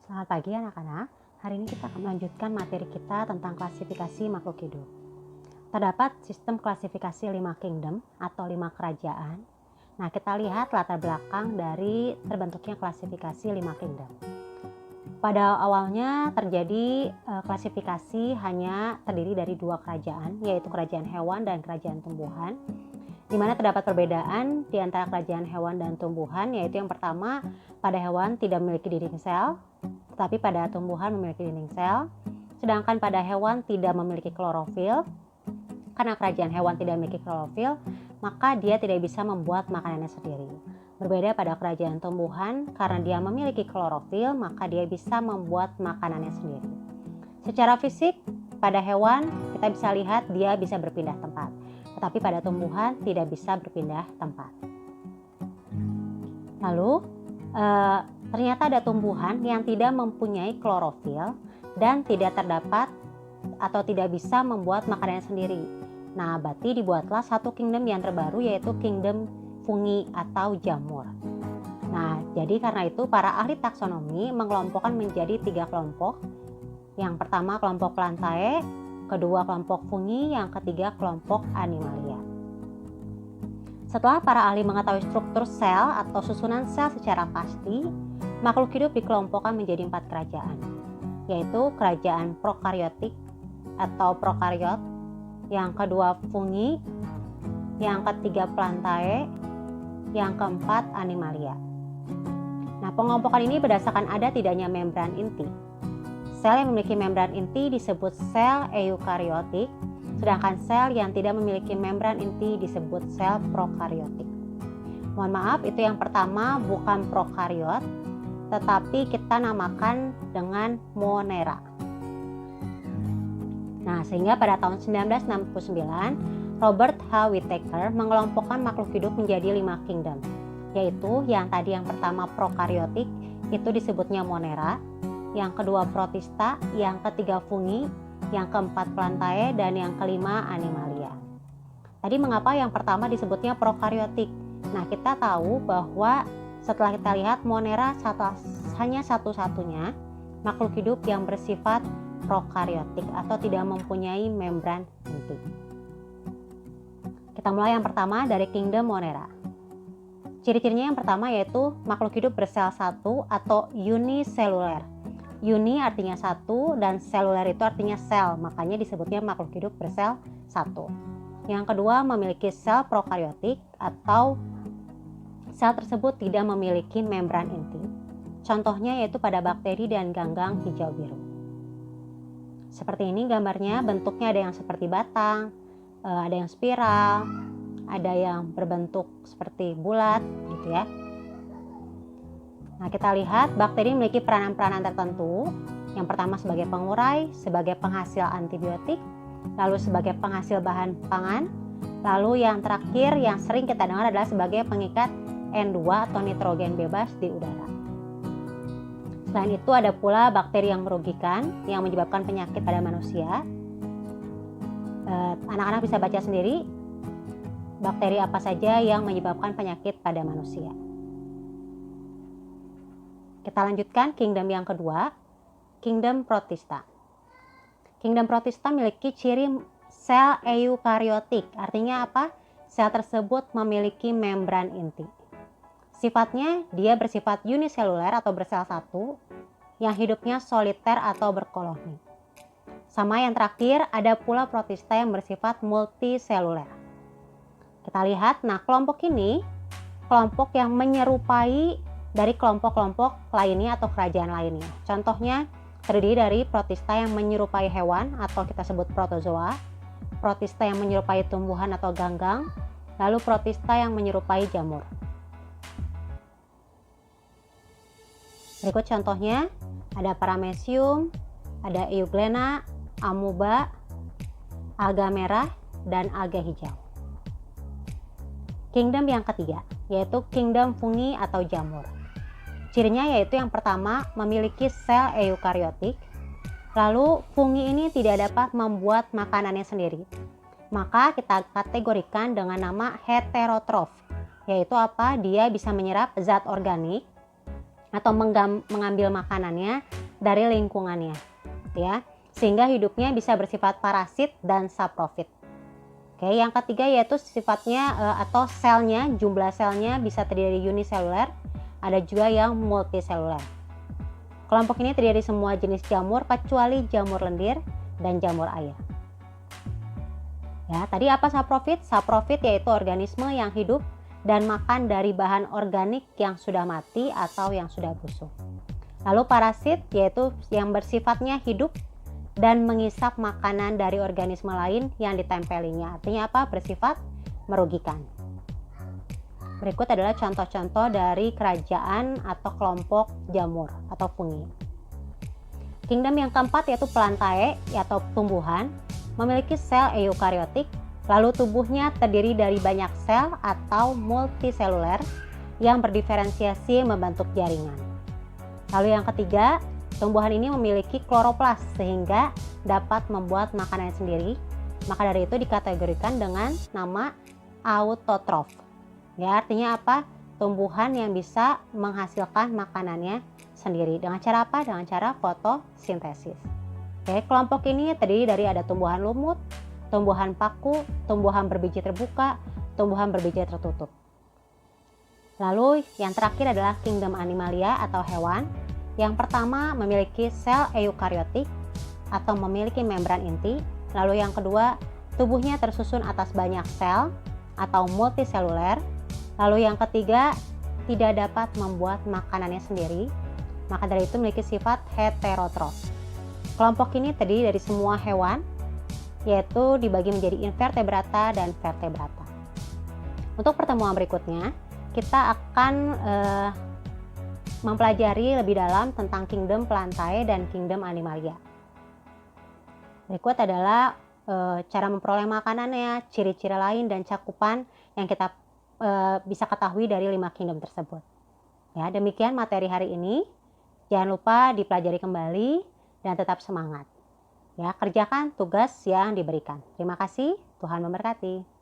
Selamat pagi anak-anak. Hari ini kita akan melanjutkan materi kita tentang klasifikasi makhluk hidup. Terdapat sistem klasifikasi 5 kingdom atau 5 kerajaan. Nah, kita lihat latar belakang dari terbentuknya klasifikasi 5 kingdom. Pada awalnya terjadi klasifikasi hanya terdiri dari 2 kerajaan, yaitu kerajaan hewan dan kerajaan tumbuhan. Di mana terdapat perbedaan di antara kerajaan hewan dan tumbuhan, yaitu yang pertama, pada hewan tidak memiliki dinding sel, tetapi pada tumbuhan memiliki dinding sel. Sedangkan pada hewan tidak memiliki klorofil. Karena kerajaan hewan tidak memiliki klorofil, maka dia tidak bisa membuat makanannya sendiri. Berbeda pada kerajaan tumbuhan, karena dia memiliki klorofil, maka dia bisa membuat makanannya sendiri. Secara fisik, pada hewan kita bisa lihat dia bisa berpindah tempat, tetapi pada tumbuhan tidak bisa berpindah tempat. Lalu, ternyata ada tumbuhan yang tidak mempunyai klorofil dan tidak terdapat atau tidak bisa membuat makanannya sendiri. Nah, berarti dibuatlah satu kingdom yang terbaru, yaitu kingdom fungi atau jamur. Nah, jadi karena itu para ahli taksonomi mengelompokkan menjadi 3 kelompok. Yang pertama kelompok Plantae, kedua kelompok fungi, yang ketiga kelompok Animalia. Setelah para ahli mengetahui struktur sel atau susunan sel secara pasti, makhluk hidup dikelompokkan menjadi 4 kerajaan, yaitu kerajaan prokaryotik atau prokariot, yang kedua fungi, yang ketiga Plantae, yang keempat Animalia. Nah, pengelompokan ini berdasarkan ada tidaknya membran inti. Sel yang memiliki membran inti disebut sel eukariotik, sedangkan sel yang tidak memiliki membran inti disebut sel prokariotik. Mohon maaf, itu yang pertama bukan prokariot, tetapi kita namakan dengan Monera. Nah, sehingga pada tahun 1969, Robert H. Whittaker mengelompokkan makhluk hidup menjadi 5 kingdom, yaitu yang tadi yang pertama prokariotik, itu disebutnya Monera, yang kedua protista, yang ketiga fungi, yang keempat Plantae, dan yang kelima Animalia. Tadi mengapa yang pertama disebutnya prokariotik? Nah, kita tahu bahwa setelah kita lihat Monera hanya satu-satunya makhluk hidup yang bersifat prokariotik atau tidak mempunyai membran inti. Kita mulai yang pertama dari kingdom Monera. Ciri-cirinya yang pertama yaitu makhluk hidup bersel satu atau uniseluler. Uni artinya satu dan seluler itu artinya sel, makanya disebutnya makhluk hidup bersel satu. Yang kedua memiliki sel prokariotik atau sel tersebut tidak memiliki membran inti. Contohnya yaitu pada bakteri dan ganggang hijau biru. Seperti ini gambarnya, bentuknya ada yang seperti batang, ada yang spiral, ada yang berbentuk seperti bulat gitu ya. Nah, kita lihat bakteri memiliki peranan-peranan tertentu. Yang pertama sebagai pengurai, sebagai penghasil antibiotik, lalu sebagai penghasil bahan pangan, lalu yang terakhir yang sering kita dengar adalah sebagai pengikat N2 atau nitrogen bebas di udara. Selain itu ada pula bakteri yang merugikan yang menyebabkan penyakit pada manusia. Anak-anak bisa baca sendiri bakteri apa saja yang menyebabkan penyakit pada manusia. Kita lanjutkan kingdom yang kedua, kingdom protista. Kingdom protista memiliki ciri sel eukariotik. Artinya apa? Sel tersebut memiliki membran inti. Sifatnya dia bersifat uniseluler atau bersel satu yang hidupnya soliter atau berkoloni. Sama yang terakhir ada pula protista yang bersifat multiseluler. Kita lihat, nah kelompok ini kelompok yang menyerupai dari kelompok-kelompok lainnya atau kerajaan lainnya. Contohnya terdiri dari protista yang menyerupai hewan atau kita sebut protozoa, protista yang menyerupai tumbuhan atau ganggang, lalu protista yang menyerupai jamur. Berikut contohnya, ada Paramecium, ada Euglena, amuba, alga merah, dan alga hijau. Kingdom yang ketiga, yaitu kingdom fungi atau jamur. Cirinya yaitu yang pertama memiliki sel eukariotik, lalu fungi ini tidak dapat membuat makanannya sendiri. Maka kita kategorikan dengan nama heterotrof, yaitu apa? Dia bisa menyerap zat organik atau mengambil makanannya dari lingkungannya, ya, sehingga hidupnya bisa bersifat parasit dan saprofit. Oke, yang ketiga yaitu sifatnya atau selnya, jumlah selnya bisa terdiri dari uniseluler, ada juga yang multiseluler. Kelompok ini terdiri dari semua jenis jamur kecuali jamur lendir dan jamur air. Ya, tadi apa saprofit? Saprofit yaitu organisme yang hidup dan makan dari bahan organik yang sudah mati atau yang sudah busuk. Lalu parasit yaitu yang bersifatnya hidup dan mengisap makanan dari organisme lain yang ditempelinya. Artinya apa? Bersifat merugikan. Berikut adalah contoh-contoh dari kerajaan atau kelompok jamur atau fungi. Kingdom yang keempat yaitu Plantae atau tumbuhan, memiliki sel eukariotik, lalu tubuhnya terdiri dari banyak sel atau multiseluler yang berdiferensiasi membentuk jaringan. Lalu yang ketiga, tumbuhan ini memiliki kloroplas sehingga dapat membuat makanan sendiri. Maka dari itu dikategorikan dengan nama autotrof. Ya, artinya apa? Tumbuhan yang bisa menghasilkan makanannya sendiri. Dengan cara apa? Dengan cara fotosintesis. Oke, kelompok ini terdiri dari ada tumbuhan lumut, tumbuhan paku, tumbuhan berbiji terbuka, tumbuhan berbiji tertutup. Lalu yang terakhir adalah kingdom animalia atau hewan. Yang pertama memiliki sel eukariotik atau memiliki membran inti. Lalu yang kedua, tubuhnya tersusun atas banyak sel atau multiseluler. Lalu yang ketiga, tidak dapat membuat makanannya sendiri. Maka dari itu memiliki sifat heterotrof. Kelompok ini terdiri dari semua hewan, yaitu dibagi menjadi invertebrata dan vertebrata. Untuk pertemuan berikutnya, kita akan mempelajari lebih dalam tentang kingdom Plantae dan kingdom Animalia. Berikut adalah cara memperoleh makanannya, ciri-ciri lain dan cakupan yang kita bisa ketahui dari 5 kingdom tersebut. Ya, demikian materi hari ini. Jangan lupa dipelajari kembali dan tetap semangat. Ya, kerjakan tugas yang diberikan. Terima kasih, Tuhan memberkati.